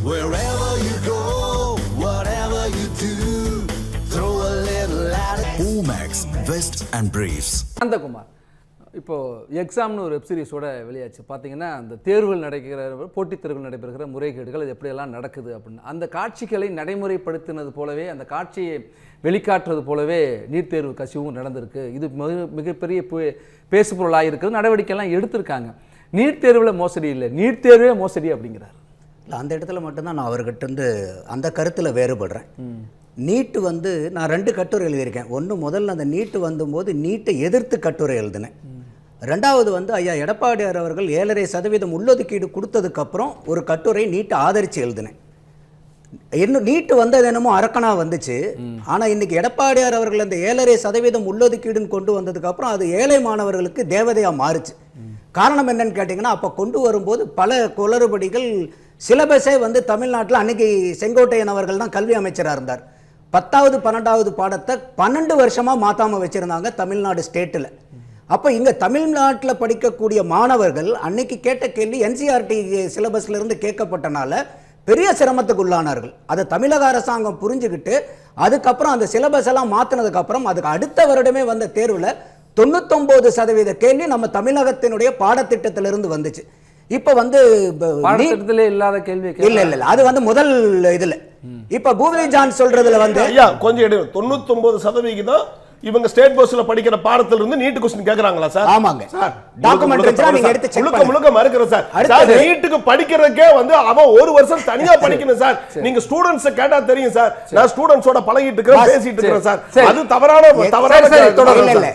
Wherever you go, whatever you do, throw a little at it. Omax, Vest and Briefs. Ananthakumar இப்போது எக்ஸாம்னு ஒரு web சீரிஸோட வெளியாச்சு. பார்த்தீங்கன்னா அந்த தேர்வுகள் நடக்கிற போட்டித் தேர்வுகள் நடைபெறுகிற முறைகேடுகள் அது எப்படியெல்லாம் நடக்குது அப்படின்னு அந்த காட்சிகளை நடைமுறைப்படுத்தினது போலவே அந்த காட்சியை வெளிக்காட்டுறது போலவே நீட் தேர்வு கசிவும் நடந்திருக்கு. இது மிகப்பெரிய பேசுபொருளாக இருக்குது. நடவடிக்கைலாம் எடுத்திருக்காங்க. நீட் தேர்வில் மோசடி இல்லை, நீட் தேர்வே மோசடி அப்படிங்கிறார். இல்லை, அந்த இடத்துல மட்டும்தான் நான் அவர்கிட்ட இருந்து அந்த கருத்தில் வேறுபடுறேன். நீட்டு நான் 2 கட்டுரை எழுதியிருக்கேன். ஒன்று முதல்ல அந்த நீட்டு வந்தபோது நீட்டை எதிர்த்து கட்டுரை எழுதினேன். ரெண்டாவது ஐயா எடப்பாடியார் அவர்கள் 7.5% உள்ளொதுக்கீடு கொடுத்ததுக்கப்புறம் ஒரு கட்டுரை நீட்டை ஆதரித்து எழுதினேன். இன்னும் நீட்டு வந்தது என்னமோ அரக்கனாக வந்துச்சு. ஆனால் இன்றைக்கி எடப்பாடியார் அவர்கள் அந்த 7.5% உள்ளொதுக்கீடுன்னு கொண்டு வந்ததுக்கப்புறம் அது ஏழை மாணவர்களுக்கு தேவதையாக மாறுச்சு. காரணம் என்னன்னு கேட்டிங்கன்னா, அப்போ கொண்டு வரும்போது பல குளறுபடிகள், சிலபஸே தமிழ்நாட்டில் அன்றைக்கி செங்கோட்டையன் அவர்கள் தான் கல்வி அமைச்சராக இருந்தார். 10வது 12வது பாடத்தை 12 வருஷமாக மாற்றாமல் வச்சுருந்தாங்க தமிழ்நாடு ஸ்டேட்டில். அப்போ இங்கே தமிழ்நாட்டில் படிக்கக்கூடிய மாணவர்கள் அன்னைக்கு கேட்ட கேள்வி என்சிஆர்டி சிலபஸ்லேருந்து கேட்கப்பட்டனால பெரிய சிரமத்துக்கு உள்ளானார்கள். அதை தமிழக அரசாங்கம் புரிஞ்சுக்கிட்டு அதுக்கப்புறம் அந்த சிலபஸ் எல்லாம் மாற்றினதுக்கப்புறம் அதுக்கு அடுத்த வருடமே வந்த தேர்வில் 99% கேள்வி நம்ம தமிழகத்தினுடைய பாடத்திட்டத்திலிருந்து வந்துச்சு. இப்போ இல்லாத கேள்வி இல்ல அது முதல் இதுல. இப்ப பூவலி ஜான் சொல்றதுல ஐயா கொஞ்சம் 99% இவங்க ஸ்டேட் பஸ்ல படிக்கிற பாடத்துல இருந்து நீட் क्वेश्चन கேக்குறாங்களா சார்? ஆமாங்க சார், டாக்குமெண்ட்ரி நீங்க எடுத்து செக் பண்ணுங்க. முழுக்க மறுக்கற சார். சார் நீட்டுக்கு படிக்கிறதுக்கே அவன் ஒரு வருஷம் தனியா படிக்கணும் சார். நீங்க ஸ்டூடண்ட்ஸ் கேட்டா தெரியும் சார். நான் ஸ்டூடண்ட்ஸோட பழகிட்டு இருக்கேன், பேசிட்டு இருக்கேன் சார். அது தவறான இல்ல.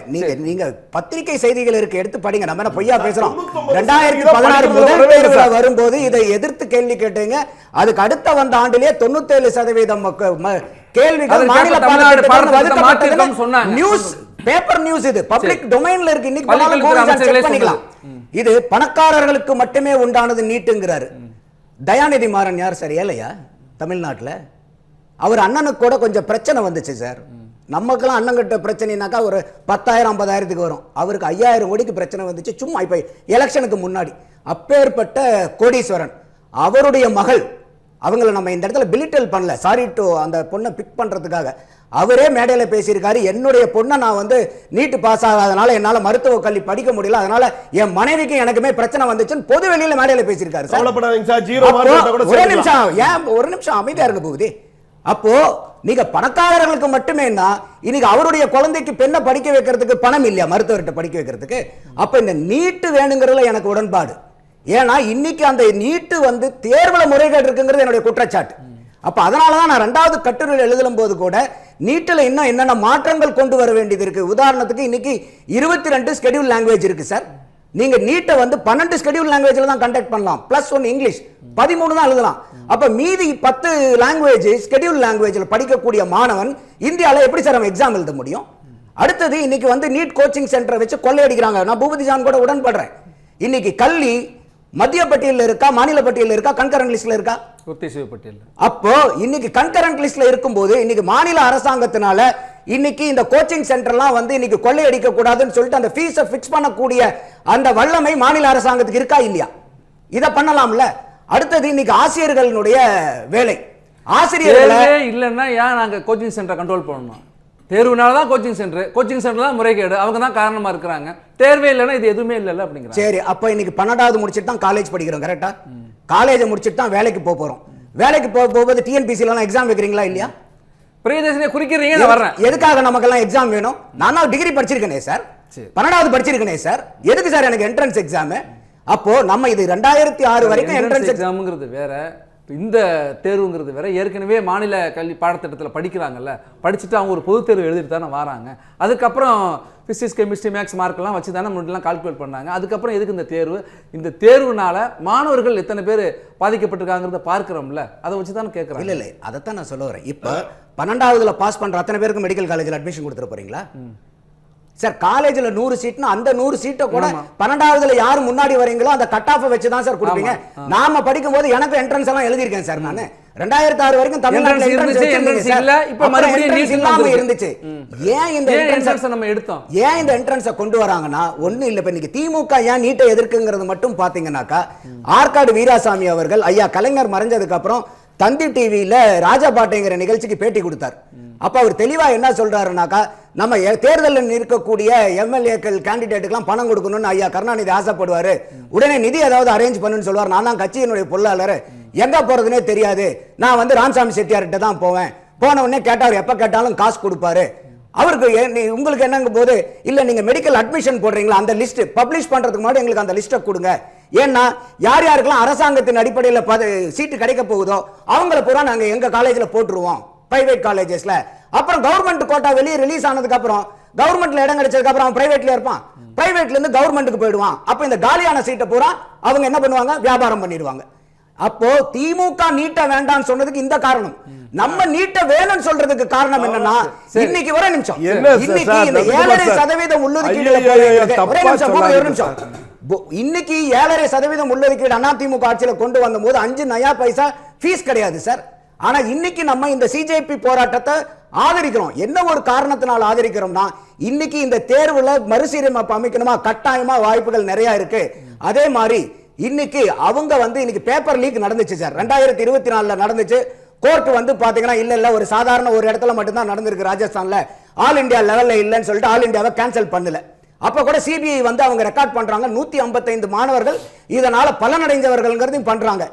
நீங்க பத்திரிகை செய்திகள் இருக்கு, எடுத்து படிங்க. நம்ம என்ன பொய்யா பேசுறோம்? 2016 முதல் தேர்வுல வரும்போது இதை எதிர்த்து கேள்வி கேட்டீங்க. அதுக்கு அடுத்த வந்த ஆண்டிலேயே 97% கேள்விகள் மாநில பாடத்திட்டம் சொன்னாங்க. நியூஸ் பேப்பர் நியூஸ், இது பப்ளிக் டொமைன்ல இருக்கு. இன்னைக்கு செக் பண்ணிக்கலாம். இது பணக்காரர்களுக்கு மட்டுமே உண்டானது நீட்டுங்கிறாரு. தயாநிதி மாறன் யார் சார்? ஏழையா தமிழ்நாட்டில்? அவர் அண்ணனுக்கு கூட கொஞ்சம் பிரச்சனை வந்துச்சு சார். நமக்கெல்லாம் அண்ணங்கிட்ட பிரச்சனைனாக்கா ஒரு 10,000 50,000க்கு வரும். அவருக்கு 5,000 கோடிக்கு பிரச்சனை வந்துச்சு சும்மா இப்போ எலெக்ஷனுக்கு முன்னாடி. அப்பேற்பட்ட கோடீஸ்வரன் அவருடைய மகள், அவங்கள நம்ம இந்த இடத்துல பிலிட்டல் பண்ணல, சாரி டு அந்த பொண்ணை பிக் பண்றதுக்காக அவரே மேடையில் பேசியிருக்காரு. என்னுடைய பொண்ணை நான் நீட்டு பாஸ் ஆகாதனால என்னால் மருத்துவ கல்வி படிக்க முடியல, அதனால என் மனைவிக்கு எனக்குமே பிரச்சனை வந்துச்சுன்னு பொது வெளியில மேடையில் பேசியிருக்காரு. ஒரு நிமிஷம் அமைதியா இருக்க போகுது. அப்போ நீங்க பணக்காரர்களுக்கு மட்டுமே இன்னைக்கு அவருடைய குழந்தைக்கு பெண்ணை படிக்க வைக்கிறதுக்கு பணம் இல்லையா மருத்துவர்கிட்ட படிக்க வைக்கிறதுக்கு? அப்ப இந்த நீட்டு வேணுங்கிறதுல எனக்கு உடன்பாடு. ஏன்னா இன்னைக்கு அந்த நீட்டு தேர்வுல முறைகேடு இருக்குங்கிறது என்னுடைய குற்றச்சாட்டு. அப்ப அதனாலதான் நான் 2வது கட்டுரையில் எழுதும் போது கூட நீட்டில் இன்னும் என்னென்ன மாற்றங்கள் கொண்டு வர வேண்டியது இருக்கு. உதாரணத்துக்கு இன்னைக்கு 22 ஸ்கெடியூல் லாங்குவேஜ் இருக்கு சார். நீங்க நீட்டை 12 ஸ்கெடியூல் லாங்குவேஜ்ல தான் கண்டக்ட் பண்ணலாம், +1 இங்கிலீஷ், 13 தான் எழுதலாம். அப்ப மீதி 10 லாங்குவேஜ் ஸ்கெடியூல் லாங்குவேஜ்ல படிக்கக்கூடிய மாணவன் இந்தியாவில் எப்படி சார் அவன் எக்ஸாம் எழுத முடியும்? அடுத்தது இன்னைக்கு நீட் கோச்சிங் சென்டரை வச்சு கொள்ளையடிக்கிறாங்க. நான் பூபதி ஜான் கூட உடன்படுறேன். இன்னைக்கு கல்வி மத்திய பட்டியலில் இருக்கா, மாநில பட்டியலில் இருக்கா, கன்கரண்ட் லிஸ்ட்ல இருக்கா? அப்போ இன்னைக்கு கன்கரண்ட் லிஸ்ட்ல இருக்கும்போது இன்னைக்கு மாநில அரசாங்கத்தினால இன்னைக்கு இந்த கோச்சிங் சென்டர்லாம் இன்னைக்கு கொள்ளையடிக்க கூடாதுன்னு சொல்லிட்டு அந்த ஃபீஸை ஃபிக்ஸ் பண்ணக்கூடிய அந்த வல்லமை மாநில அரசாங்கத்துக்கு இருக்கா இல்லையா? இதை பண்ணலாம்ல. அடுத்தது இன்னைக்கு ஆசிரியர்களுடைய வேலை, ஆசிரியர்களே இல்லைன்னா ஏன் நாங்கள் கோச்சிங் சென்டரை கண்ட்ரோல் பண்ணணும்? தேர்வுனால தான் கோச்சிங் சென்டர் தான் முறைகேடு, அவங்க தான் காரணமா இருக்கிறாங்க. தேர்வே இல்லைன்னா இது எதுவுமே இல்லை அப்படிங்கிற. சரி, அப்ப இன்னைக்கு 12வது முடிச்சுட்டு தான் காலேஜ் படிக்கிறோம், கரெக்டா? காலேஜை முடிச்சுட்டு தான் வேலைக்கு போறோம். வேலைக்கு போகும்போது டிஎன்பிசிலாம் எக்ஸாம் வைக்கிறீங்களா இல்லையா? பிரியதர்ஷினி குறிக்கிறீங்க வர்றேன். எதுக்காக நமக்கெல்லாம் எக்ஸாம் வேணும்? நான் டிகிரி படிச்சிருக்கேனே சார், 12வது படிச்சிருக்கேனே சார், எதுக்கு சார் எனக்கு என்ட்ரன்ஸ் எக்ஸாம்? அப்போ நம்ம இது 2006 வரைக்கும் என்ட்ரன்ஸ் எக்ஸாம்ங்கிறது வேற, இந்த தேர்வுங்கிறது வேற. ஏற்கனவே மாநில கல்வி பாடத்திட்டத்தில் படிக்கிறாங்கல்ல, படிச்சுட்டு அவங்க ஒரு பொது தேர்வு எழுதிட்டு தானே வராங்க. அதுக்கப்புறம் பிசிக்ஸ் கெமிஸ்ட்ரி மேக்ஸ் மார்க்கெல்லாம் வச்சு தானே முன்னெல்லாம் கால்குலேட் பண்ணாங்க. அதுக்கப்புறம் எதுக்கு இந்த தேர்வு? இந்த தேர்வுனால மாணவர்கள் எத்தனை பேர் பாதிக்கப்பட்டிருக்காங்கிறத பார்க்கிறோம்ல, அதை வச்சு தானே கேட்குறோம். இல்லை இல்லை, அதைத்தான் நான் சொல்ல வரேன். இப்போ 12வதுல பாஸ் பண்ணுற அத்தனை பேருக்கு மெடிக்கல் காலேஜில் அட்மிஷன் கொடுத்துட போறீங்களா சார்? காலேஜில் 100 சீட்னா அந்த 100 சீட்டை கூட 12வதுல யார் முன்னாடி வரீங்களோ அந்த கட் ஆஃப் வச்சு தான் சார் கொடுப்பீங்க. நாம படிக்கும் போது எனக்கு என்ட்ரன்ஸ் எல்லாம் எழுதியிருக்கேன் சார். நான் 2006 வரைக்கும் தமிழ்நாட்டுல இருந்துச்சு. ஏன் இந்த என்ட்ரன்ஸ் நம்ம எடுத்தோம்? ஏன் இந்த என்ட்ரன்ஸை கொண்டு வராங்கன்னா ஒண்ணு இல்ல. இப்ப இன்னைக்கு திமுக ஏன் நீட்டை எதிர்க்குங்கிறது மட்டும் பாத்தீங்கன்னாக்கா, ஆற்காடு வீராசாமி அவர்கள் ஐயா கலைஞர் மறைஞ்சதுக்கு அப்புறம் தந்தி டிவியில ராஜபாட்டைங்கிற நிகழ்ச்சிக்கு பேட்டி கொடுத்தார். அப்ப அவர் தெளிவா என்ன சொல்றாருனாக்கா, நம்ம தேர்தலில் இருக்கக்கூடிய எம்எல்ஏக்கள் கேண்டிடேட்டுக்கெல்லாம் பணம் கொடுக்கணும்னு ஐயா கருணாநிதி ஆசைப்படுவாரு, உடனே நிதி ஏதாவது அரேஞ்ச் பண்ணுன்னு சொல்லுவார். நான் தான் கட்சியினுடைய பொருளாளர், எங்க போறதுனே தெரியாது, நான் வந்து ராமசாமி செட்டியார்கிட்ட தான் போவேன், போன உடனே கேட்டார் எப்ப கேட்டாலும் காசு கொடுப்பாரு. அவருக்கு உங்களுக்கு என்னங்க போது, இல்ல நீங்க மெடிக்கல் அட்மிஷன் போடுறீங்களா, அந்த லிஸ்ட் பப்ளிஷ் பண்றதுக்கு முன்னாடி எங்களுக்கு அந்த லிஸ்ட்டை கொடுங்க, ஏன்னா யார் யாருக்கெல்லாம் அரசாங்கத்தின் அடிப்படையில் சீட்டு கிடைக்க போகுதோ அவங்கள பூரா நாங்க எங்க காலேஜ்ல போட்டுருவோம், பிரைவேட் காலேஜஸ்ல. அப்புறம் கவர்மெண்ட் கோட்டா வெளியே ரிலீஸ் ஆனதுக்கு அப்புறம், கவர்மெண்ட்ல இடம் கிடைச்சதுக்கு அப்புறம் பிரைவேட்ல இருப்பான், பிரைவேட்ல இருந்து கவர்மெண்ட்டுக்கு போயிடுவான். அப்ப இந்த காலியான சீட்டை பூரா அவங்க என்ன பண்ணுவாங்க, வியாபாரம் பண்ணிடுவாங்க. அப்போ திமுக நீட்ட வேண்டாம் சொன்னதுக்கு இந்த காரணம். நம்ம நீட்ட வேணும்னு சொல்றதுக்கு காரணம் என்னன்னா, இன்னைக்கு ஒரே நிமிஷம், இன்னைக்கு இந்த 7.5% உள்ளொதுக்கீடு, இன்னைக்கு 7.5% உள்ளொதுக்கீடு அதிமுக ஆட்சியில கொண்டு வந்த போது 5 நயா பைசா ஃபீஸ் கிடையாது சார். ஆனா இன்னைக்கு நம்ம இந்த சிஜேபி போராட்டத்தை ஆதரிக்கிறோம். என்ன ஒரு காரணத்தினால் ஆதரிக்கிறோம்னா, இன்னைக்கு இந்த தேர்வுல மறுசீரமைப்பு அமைக்கணுமா, கட்டாயமா வாய்ப்புகள் நிறைய இருக்கு. அதே மாதிரி இன்னைக்கு அவங்க வந்து இன்னைக்கு பேப்பர் லீக் நடந்துச்சு சார், 2024 நடந்துச்சு. கோர்ட் வந்து பாத்தீங்கன்னா இல்ல ஒரு சாதாரண ஒரு இடத்துல மட்டும் தான் நடந்திருக்கு ராஜஸ்தான்ல, ஆல் இந்தியா லெவல்ல இல்லன்னு சொல்லிட்டு ஆல் இந்தியாவை கேன்சல் பண்ணல. அப்ப கூட சிபிஐ வந்து அவங்க ரெக்கார்ட் பண்றாங்க, 155 மாணவர்கள் இதனால பலனடைஞ்சவர்கள் பண்றாங்க.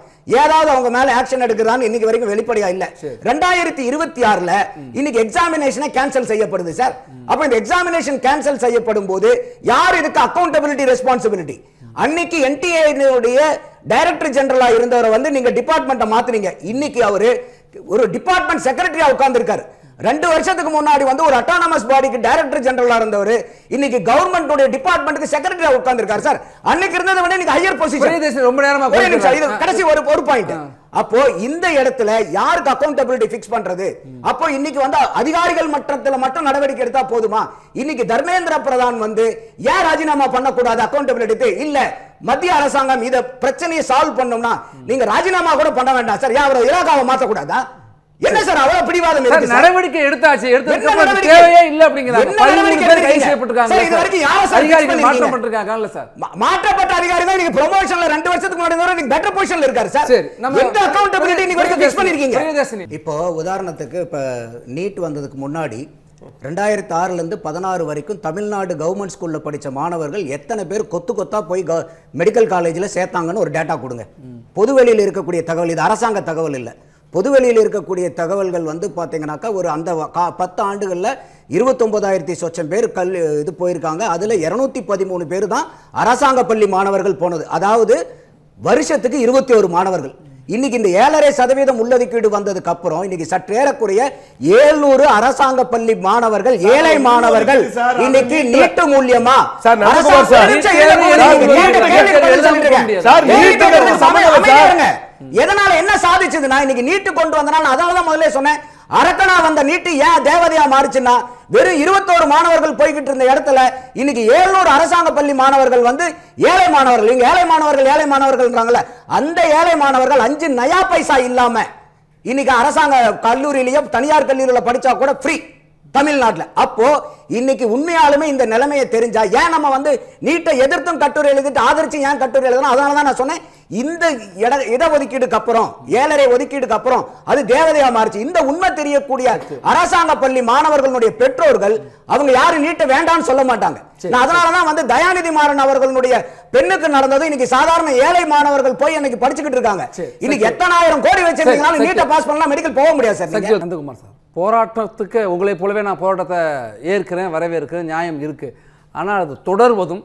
ஏதாவது அவங்க மேல ஆக்ஷன் எடுக்கிறான்னு இன்னைக்கு வரைக்கும் வெளிப்படையா இல்ல. 2026ல இன்னைக்கு எக்ஸாமினேஷனை கேன்சல் செய்யப்படுது சார். அப்ப இந்த எக்ஸாமினேஷன் கேன்சல் செய்யப்படும் போது யார் இதுக்கு அக்கௌண்டபிலிட்டி, ரெஸ்பான்சிபிலிட்டி? அன்னைக்கு என்டிஏ டைரக்டர் ஜெனரலா இருந்தவரை வந்து நீங்க டிபார்ட்மெண்ட்டை மாத்துறீங்க, இன்னைக்கு அவரு ஒரு டிபார்ட்மெண்ட் செக்ரட்டரியா உட்கார்ந்து இருக்காரு. 2 வருஷத்துக்கு முன்னாடி வந்து ஒரு அட்டானமஸ் பாடிக்கு டைரக்டர் ஜெனரலா இருந்தவர் இன்னைக்கு கவர்மெண்ட் டிபார்ட்மெண்ட்டுக்கு செக்ரட்டரியா உட்கார்ந்து இருக்காரு சார். அன்னைக்கு இருந்ததை விட இன்னைக்கு ஹையர் பொசிஷன். ரொம்ப நேரமா கடைசி ஒரு பாயிண்ட். அப்போ இந்த இடத்துல யாருக்கு அக்கௌண்டபிலிட்டி ஃபிக்ஸ் பண்றது? அப்போ இன்னைக்கு வந்து அதிகாரிகள் மட்டத்தில் மட்டும் நடவடிக்கை எடுத்தா போதுமா? இன்னைக்கு தர்மேந்திர பிரதான் வந்து ஏன் ராஜினாமா பண்ணக்கூடாது அக்கௌண்டபிலிட்டி? இல்ல மத்திய அரசாங்கம் இத பிரச்சனையை சால்வ் பண்ணோம்னா நீங்க ராஜினாமா கூட பண்ண வேண்டாம் சார், ஏன் அவரை இலாகாவை மாற்றக்கூடாதா? என்ன சார் அவ்வளவு பிடிவாதம் இருக்கு? நடவடிக்கை எடுத்தாச்சு, எடுத்ததுக்கு அப்புறம் தேவையே இல்ல அப்படிங்கறாங்க. 13 பேர் கைது செய்யப்பட்டிருக்காங்க சார். இது வரைக்கும் யார சார் அதிகாரிகள் மாற்றப்பட்டிருக்காங்க சார்? மாற்றப்பட்ட அதிகாரிகள் நீங்க ப்ரமோஷன்ல 2 வருஷத்துக்கு முன்னாடி வரை நீங்க பெட்டர் பொசிஷன்ல இருக்காரு சார். எந்த அக்கௌண்டபிலிட்டி நீங்க வரைக்கும் ஃபிக்ஸ் பண்ணிருக்கீங்க? இப்போ உதாரணத்துக்கு இப்ப நீட் வந்ததுக்கு முன்னாடி 2006ல இருந்து 16 வரைக்கும் தமிழ்நாடு கவர்மெண்ட் ஸ்கூல்ல படிச்ச மாணவர்கள் எத்தனை பேர் கொத்து கொத்தா போய் மெடிக்கல் காலேஜ்ல சேர்த்தாங்கன்னு ஒரு டேட்டா கொடுங்க. பொதுவெளியில் இருக்கக்கூடிய தகவல், இது அரசாங்க தகவல் இல்ல, பொதுவெளியில் இருக்கக்கூடிய தகவல்கள் வந்து பார்த்தீங்கன்னாக்கா ஒரு அந்த 10 ஆண்டுகளில் 29,000 சொச்சம் பேர் இது போயிருக்காங்க. அதில் 213 பேர் தான் அரசாங்க பள்ளி மாணவர்கள் போனது, அதாவது வருஷத்துக்கு 21 மாணவர்கள். இன்னைக்கு இந்த 7.5% உள்ளொதுக்கீடு வந்ததுக்கு அப்புறம் இன்னைக்கு சற்றேறக்குறைய 700 அரசாங்க பள்ளி மாணவர்கள், ஏழை மாணவர்கள் இன்னைக்கு நீட்டு மூலியமா எதனால என்ன சாதிச்சதுன்னா, இன்னைக்கு நீட்டு கொண்டு வந்தனால அதான் முதல்ல சொன்னேன், அரக்கனா வந்த நீட்டு ஏன் தேவதையா மாறுச்சுன்னா, வெறும் 21 மாணவர்கள் போய்கிட்டு இருந்த இடத்துல இன்னைக்கு 700 அரசாங்க பள்ளி மாணவர்கள் வந்து ஏழை மாணவர்கள். இங்க ஏழை மாணவர்கள் அந்த ஏழை மாணவர்கள் 5 நயா பைசா இல்லாம இன்னைக்கு அரசாங்க கல்லூரியிலேயும் தனியார் கல்லூரியில படிச்சா கூட ஃப்ரீ தமிழ்நாட்டில். அப்போ இன்னைக்கு உண்மையாலுமே இந்த நிலைமையை தெரிஞ்சா ஏன் நம்ம வந்து நீட்டை எதிர்த்தும் கட்டுரை எழுதிட்டு ஆதரிச்சு ஏன் கட்டுரை எழுதணும்? அதனால தான் நான் சொன்னேன், இந்த இடஒதுக்கீடுக்கு அப்புறம் 7.5 ஒதுக்கீடுக்கு அப்புறம் அது தேவதையா மாறிச்சு. இந்த உண்மை தெரியக்கூடிய அரசாங்க பள்ளி மாணவர்களுடைய பெற்றோர்கள் அவங்க யாரும் நீட்டை வேண்டாம்னு சொல்ல மாட்டாங்க. அதனாலதான் வந்து தயாநிதி மாறன் அவர்களுடைய பெண்ணுக்கு நடந்தது இன்னைக்கு சாதாரண ஏழை மாணவர்கள் போய் இன்னைக்கு படிச்சுக்கிட்டு இருக்காங்க. இன்னைக்கு எத்தனாயிரம் கோடி வச்சிருந்தீங்கனாலும் நீட்டை பாஸ் பண்ணலாம், மெடிக்கல் போக முடியாது சார். நந்தகுமார் சார், போராட்டத்துக்கு உங்களை போலவே நான் போராட்டத்தை ஏற்கிறேன், வரவேற்கிறேன், நியாயம் இருக்கு. ஆனால் அது தொடர்வதும்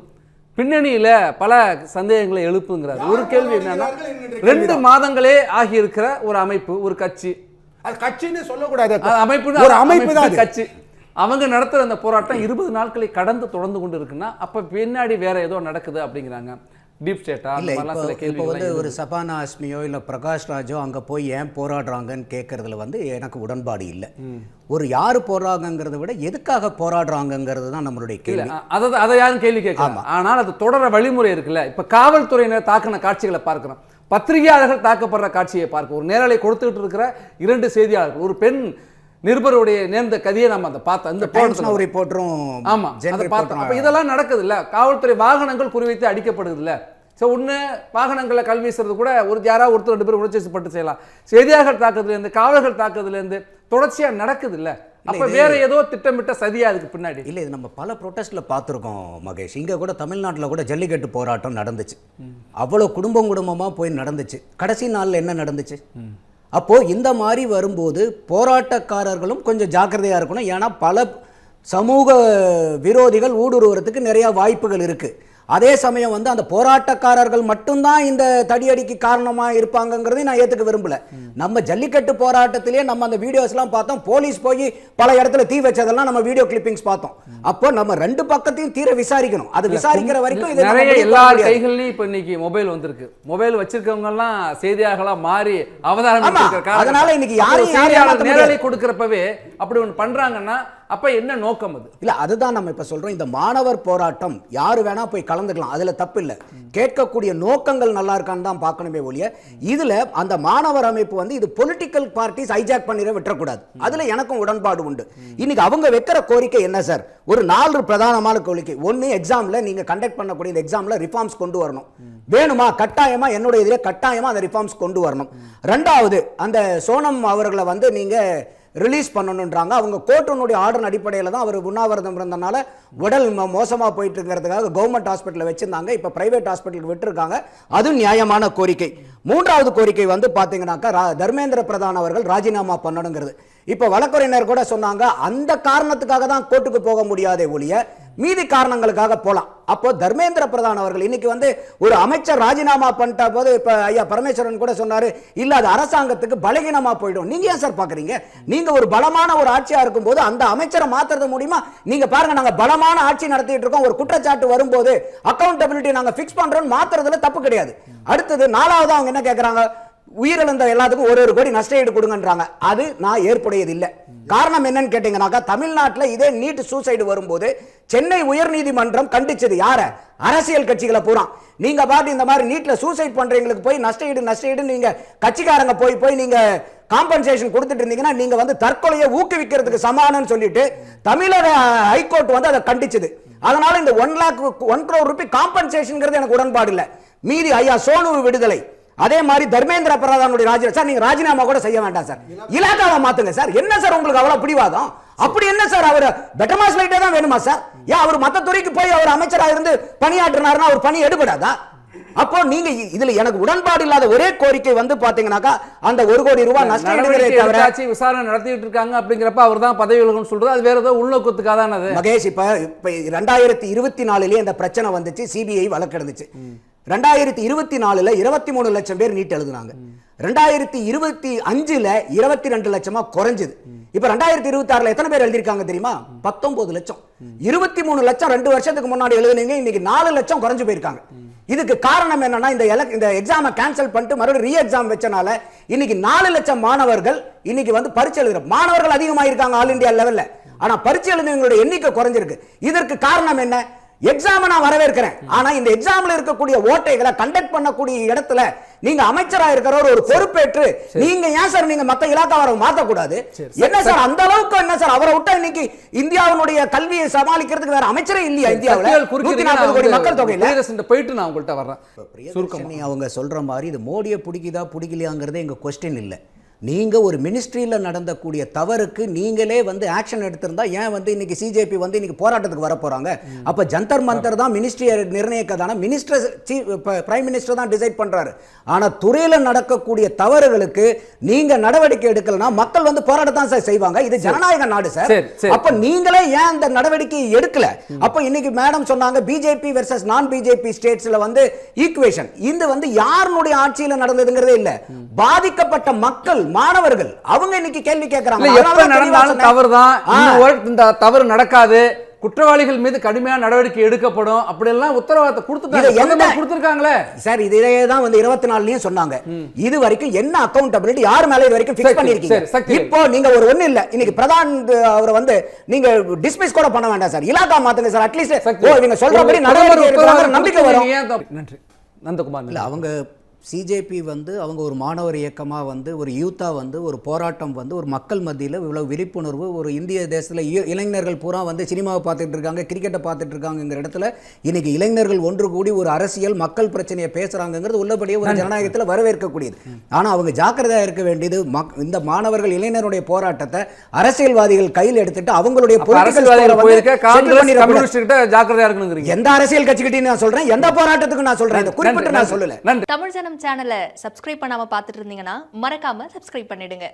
பின்னணியில பல சந்தேகங்களை எழுப்புங்கிறார். ஒரு கேள்வி என்னன்னா, 2 மாதங்களே ஆகியிருக்கிற ஒரு அமைப்பு, ஒரு கட்சி, அது கட்சின்னு சொல்லக்கூடாது, அமைப்பு, ஒரு அமைப்பு தான் கட்சி, அவங்க நடத்துற அந்த போராட்டம் 20 நாட்களை கடந்து தொடர்ந்து கொண்டு இருக்குன்னா அப்ப பின்னாடி வேற ஏதோ நடக்குது அப்படிங்கிறாங்க. டீப் ஸ்டேட்டா இப்போ வந்து ஒரு சபானா அஸ்மியோ இல்லை பிரகாஷ் ராஜோ அங்கே போய் ஏன் போராடுறாங்கன்னு கேட்கறதுல வந்து எனக்கு உடன்பாடு இல்லை. ஒரு யார் போராடுறாங்கிறத விட எதுக்காக போராடுறாங்கிறது தான் நம்மளுடைய கேள்வி. அதை யாரும் கேள்வி கேட்கலாம். ஆனால் அது தொடர வழிமுறை இருக்குல்ல. இப்போ காவல்துறையினர் தாக்கின காட்சிகளை பார்க்கிறோம், பத்திரிகையாளர்கள் தாக்கப்படுற காட்சியை பார்க்க, ஒரு நேரலை கொடுத்துட்டு இருக்கிற 2 செய்தியாளர்கள், ஒரு பெண் நிருபருடைய நேர்ந்த கதையை நம்ம அதை பார்த்தோம். அந்த ரிப்போர்ட்டரும் ஆமா அதை பார்த்தோம். அப்ப இதெல்லாம் நடக்குது இல்ல, காவல்துறை வாகனங்கள் குறிவைத்து அடிக்கப்படுது இல்ல, ஸோ ஒன்று வாகனங்களை கல் வீசுறது கூட யாராவது ஒருத்தர் 2 பேர் உணர்ச்சிப்பட்டு செய்யலாம். செய்தியாளர்கள் தாக்குறதுலேருந்து காவலர்கள் தாக்குறதுலேருந்து தொடர்ச்சியாக நடக்குது இல்லை? அப்ப வேற ஏதோ திட்டமிட்ட சதியா அதுக்கு பின்னாடி இல்ல. இது நம்ம பல ப்ரொட்டஸ்ட்ல பார்த்துருக்கோம் மகேஷ். இங்க கூட தமிழ்நாட்டில் கூட ஜல்லிக்கட்டு போராட்டம் நடந்துச்சு. அவ்வளவு குடும்பமா போய் நடந்துச்சு. கடைசி நாள்ல என்ன நடந்துச்சு? அப்போ இந்த மாதிரி வரும்போது போராட்டக்காரர்களும் கொஞ்சம் ஜாக்கிரதையா இருக்கணும். ஏன்னா பல சமூக விரோதிகள் ஊடுருவறதுக்கு நிறைய வாய்ப்புகள் இருக்கு. அதே சமயம் வந்து அந்த போராட்டக்காரர்கள் மட்டும்தான் இந்த தடியடிக்கு காரணமா இருப்பாங்கங்கிறதை நான் ஏத்துக்க விரும்பல. நம்ம ஜல்லிக்கட்டு போராட்டத்திலேயே நம்ம அந்த வீடியோஸ்லாம் பார்த்தோம். போலீஸ் போய் பல இடத்துல தீ வச்சதெல்லாம் நம்ம வீடியோ கிளிப்பிங்ஸ் பார்த்தோம். அப்போ நம்ம 2 பக்கத்தையும் தீர விசாரிக்கணும். அது விசாரிக்கிற வரைக்கும் இது நிறைய எல்லார் கைகள்லயும் இப்ப இன்னைக்கு மொபைல் வந்திருக்கு. மொபைல் வச்சிருக்கவங்க எல்லாம் செய்தியாளர்களா மாறி அவதாரம். அதனால இன்னைக்கு யாரையும் நேரலை கொடுக்கறப்பவே அப்படி ஒன்று பண்றாங்கன்னா அப்ப என்ன நோக்கம் அது? இல்ல, அதுதான் நம்ம இப்ப சொல்றோம். இந்த மாணவர் போராட்டம் யாரு வேணா போய் கலந்துக்கலாம், அதுல தப்பு இல்ல. கேட்கக்கூடிய நோக்கங்கள் நல்லா இருக்கான்னு தான் பார்க்கணுமே ஒழிய இதுல அந்த மாணவர் அமைப்பு வந்து இது பொலிட்டிக்கல் பார்ட்டிஸ் ஹைஜாக் பண்ணிட விட்டுறக்கூடாது. அதுல எனக்கும் உடன்பாடு உண்டு. இன்னைக்கு அவங்க வைக்கிற கோரிக்கை என்ன சார்? ஒரு 4 பிரதானமான கோரிக்கை. ஒன்னு, எக்ஸாம்ல நீங்க கண்டக்ட் பண்ணக்கூடிய இந்த எக்ஸாம்ல ரிஃபார்ம்ஸ் கொண்டு வரணும். வேணுமா? கட்டாயமா என்னுடைய இதிலே கட்டாயமா அந்த ரிஃபார்ம்ஸ் கொண்டு வரணும். 2வது, அந்த சோனம் அவர்களை வந்து நீங்க ரிலீஸ் பண்ணணுன்றாங்க. அவங்க கோர்ட்டினுடைய ஆர்டர் அடிப்படையில் தான் அவர் உண்ணாவிரதம் இருந்தனால உடல் மோசமாக போயிட்டு இருக்கிறதுக்காக கவர்மெண்ட் ஹாஸ்பிட்டலில் வச்சிருந்தாங்க. இப்போ பிரைவேட் ஹாஸ்பிட்டலுக்கு விட்டுருக்காங்க. அது நியாயமான கோரிக்கை. 3வது கோரிக்கை வந்து பார்த்தீங்கன்னாக்கா தர்மேந்திர பிரதான் அவர்கள் ராஜினாமா பண்ணணுங்கிறது. இப்போ வழக்கறிஞர் கூட சொன்னாங்க அந்த காரணத்துக்காக தான் கோர்ட்டுக்கு போக முடியாதே ஒழிய மீதி காரணங்களுக்காக போலாம். அப்போ தர்மேந்திர பிரதான் அவர்கள் இன்னைக்கு வந்து ஒரு அமைச்சர் ராஜினாமா பண்ணிட்ட போது இப்ப ஐயா பரமேஸ்வரன் கூட சொன்னாரு, இல்ல அது அரசாங்கத்துக்கு பலகீனமா போயிடும். நீங்க ஏன் சார் பாக்குறீங்க? நீங்க ஒரு பலமான ஒரு ஆட்சியா இருக்கும் போது அந்த அமைச்சரை மாத்துறது முடியுமா? நீங்க பாருங்க, நாங்க பலமான ஆட்சி நடத்திட்டு இருக்கோம். ஒரு குற்றச்சாட்டு வரும்போது அக்கௌண்டபிலிட்டி நாங்க பிக்ஸ் பண்றோம், மாத்துறதுல தப்பு கிடையாது. அடுத்தது 4வது அவங்க என்ன கேட்கறாங்க? உயிரிழந்த எல்லாத்துக்கும் 1 கோடி நஷ்டஈடு கொடுங்கன்றாங்க. அது நான் ஏற்புடையது இல்லை. காரணம் என்னன்னு கேட்டீங்கன்னாக்கா தமிழ்நாட்டில் இதே நீட் சூசைடு வரும்போது சென்னை உயர்நீதிமன்றம் கண்டிச்சது யார? அரசியல் கட்சிகளை பூரா. நீங்க பாட்டு இந்த மாதிரி நீட்ல சூசைட் பண்றவங்களுக்கு போய் நஷ்டஈடு நீங்க கட்சிக்காரங்க போய் நீங்க காம்பன்சேஷன் கொடுத்துட்டு இருந்தீங்கன்னா நீங்க வந்து தற்கொலையை ஊக்குவிக்கிறதுக்கு சமானம்னு சொல்லிட்டு தமிழக ஹைகோர்ட் வந்து அதை கண்டிச்சது. அதனால இந்த 1 crore ரூபாய் காம்பன்சேஷன் எனக்கு உடன்பாடு இல்லை. மீதி ஐயா சோனு விடுதலை, அதே மாதிரி தர்மேந்திர பிரதானுடைய ராஜினாமா சார், நீங்க ராஜினாமா கூட செய்ய வேண்டாம் சார், இலாக்காவை மாத்துங்க சார். என்ன சார் உங்களுக்கு அவ்வளவு பிடிவாதம்? அப்படி என்ன சார் அவர் பெட்டர் மாஸ் லைட்டே தான் வேணுமா சார்? ஏன் அவர் மத்த துறைக்கு போய் அவர் அமைச்சராக இருந்து பணியாற்றினார்னா அவர் பணி எடுபடாதா? அப்போ நீங்க இதுல எனக்கு உடன்பாடு இல்லாத ஒரே கோரிக்கை வந்து பாத்தீங்கன்னாக்கா அந்த 1 கோடி ரூபாய் நஷ்டம் விசாரணை நடத்திட்டு இருக்காங்க. அப்படிங்கிறப்ப அவர் தான் பதவி விலகணும்னு சொல்றது அது வேற ஏதோ உள்நோக்கத்துக்காக தான். மகேஷ், இப்ப 2024 இந்த பிரச்சனை வந்துச்சு, சிபிஐ வழக்கு எடுத்துச்சு. 2024 23 லட்சம் பேர் நீட் எழுதுனாங்க. 2025 22 லட்சமா குறைஞ்சது. இப்ப 2026 எத்தனை பேர் எழுதிருக்காங்க தெரியுமா? 19 லட்சம். 23 லட்சம் 2 வருஷத்துக்கு முன்னாடி எழுதுனீங்க, இன்னைக்கு 4 லட்சம் குறைஞ்சு போயிருக்காங்க. இதுக்கு காரணம் என்னன்னா இந்த எக்ஸாமை கேன்சல் பண்ணிட்டு மறுபடியும் ரீ எக்ஸாம் வச்சனால இன்னைக்கு 4 லட்சம் மாணவர்கள் இன்னைக்கு வந்து பரீட்சை எழுதுற மாணவர்கள் அதிகமாயிருக்காங்க ஆல் இந்தியா லெவல்ல. ஆனா பரீட்சை எழுதுறவங்களுடைய எண்ணிக்கை குறைஞ்சிருக்கு. இதற்கு காரணம் என்ன? எக்ஸாம் நான் வரவேற்கிறேன். ஆனா இந்த எக்ஸாம்ல இருக்கக்கூடிய ஓட்டைகளை கண்டக்ட் பண்ணக்கூடிய இடத்துல நீங்க அமைச்சரா இருக்கிறவர் ஒரு பொறுப்பேற்று நீங்க ஏன் சார் நீங்க மத்த இலாக்காவை மாத்த கூடாது? என்ன சார் அந்த அளவுக்கு என்ன சார் அவரை விட்டா இன்னைக்கு இந்தியாவுடைய கல்வியை சமாளிக்கிறதுக்கு வேற அமைச்சரே இல்லையா இந்தியாவுல? 140 கோடி மக்கள் தொகையில போயிட்டு நான் உங்கள்கிட்ட வர்றேன். அவங்க சொல்ற மாதிரி இது மோடியை பிடிக்குதா பிடிக்கலையாங்கிறது எங்க கொஸ்டின் இல்லை. நீங்க ஒரு மினிஸ்ட்ரியில நடந்தக்கூடிய தவறுக்கு நீங்களே வந்து ஆக்ஷன் எடுத்திருந்தா ஏன் வந்து இன்னைக்கு சிஜேபி வந்து இன்னைக்கு போராட்டத்துக்கு வர போறாங்க? அப்ப ஜந்தர் மந்தர் தான் மினிஸ்ட்ரியை நிர்ணயிக்கதான மினிஸ்டர் பிரைம் மினிஸ்டர் தான் டிசைட் பண்றாரு. ஆனா துறையில நடக்கக்கூடிய தவறுகளுக்கு நீங்க நடவடிக்கை எடுக்கலனா மக்கள் வந்து போராட்டத்தான் சார் செய்வாங்க. இது ஜனநாயக நாடு சார். அப்ப நீங்களே ஏன் அந்த நடவடிக்கை எடுக்கல? அப்ப இன்னைக்கு மேடம் சொன்னாங்க பிஜேபி வெர்சஸ் நான் பிஜேபி ஸ்டேட்ஸ்ல வந்து ஈக்குவேஷன். இது வந்து யாருடைய ஆட்சியில நடந்ததுங்கிறதே இல்ல, பாதிக்கப்பட்ட மக்கள் மாணவர்கள் அவங்க இன்னைக்கு கேள்வி கேட்கறாங்க. எப்ப நடந்தாலும் தவறுதான், இந்த தவறு நடக்காது, குற்றவாளிகள் மீது கடுமையான நடவடிக்கை எடுக்கப்படும் அப்படி எல்லாம் உத்தரவாதத்தை கொடுத்துருக்காங்களே சார். இதே தான் வந்து 24லயும் சொன்னாங்க. இது வரைக்கும் என்ன அக்கௌண்டபிலிட்டி யார் மேல இது வரைக்கும் ஃபிக்ஸ் பண்ணிருக்கீங்க? இப்போ நீங்க ஒரு ஒண்ணு இல்ல, இன்னைக்கு பிரதான் அவரை வந்து நீங்க டிஸ்மிஸ் கூட பண்ண வேண்டாம் சார், இலாக்கா மாத்துங்க சார். அட்லீஸ்ட் நீங்க சொல்றபடி நடவடிக்கை எடுக்கறாங்க, நம்பிக்கை வரும். நன்றி நந்தகுமார். இல்ல அவங்க சிஜேபி வந்து அவங்க ஒரு மாணவர் இயக்கமாக வந்து ஒரு யூத்தாக வந்து ஒரு போராட்டம் வந்து ஒரு மக்கள் மத்தியில் இவ்வளவு விழிப்புணர்வு ஒரு இந்திய தேசத்தில் இளைஞர்கள் பூரா வந்து சினிமாவை பார்த்துட்டு இருக்காங்க, கிரிக்கெட்டை பார்த்துட்டு இருக்காங்கிற இடத்துல இன்னைக்கு இளைஞர்கள் ஒன்று கூடி ஒரு அரசியல் மக்கள் பிரச்சனையை பேசுகிறாங்கிறது உள்ளபடியே ஒரு ஜனநாயகத்தில் வரவேற்கக்கூடியது. ஆனால் அவங்க ஜாக்கிரதையாக இருக்க வேண்டியது இந்த மாணவர்கள் இளைஞருடைய போராட்டத்தை அரசியல்வாதிகள் கையில் எடுத்துட்டு அவங்களுடைய ஜாக்கிரதையா இருக்கணுங்கிறீங்க. எந்த அரசியல் கட்சிக்கிட்டையும் நான் சொல்றேன், எந்த போராட்டத்துக்கும் நான் சொல்றேன், இதை குறிப்பிட்டு நான் சொல்லல. தமிழ் ஜனம் சேனலை சப்ஸ்கிரைப் பண்ணாம பார்த்துட்டு இருந்தீங்கன்னா மறக்காம சப்ஸ்கிரைப் பண்ணிடுங்க.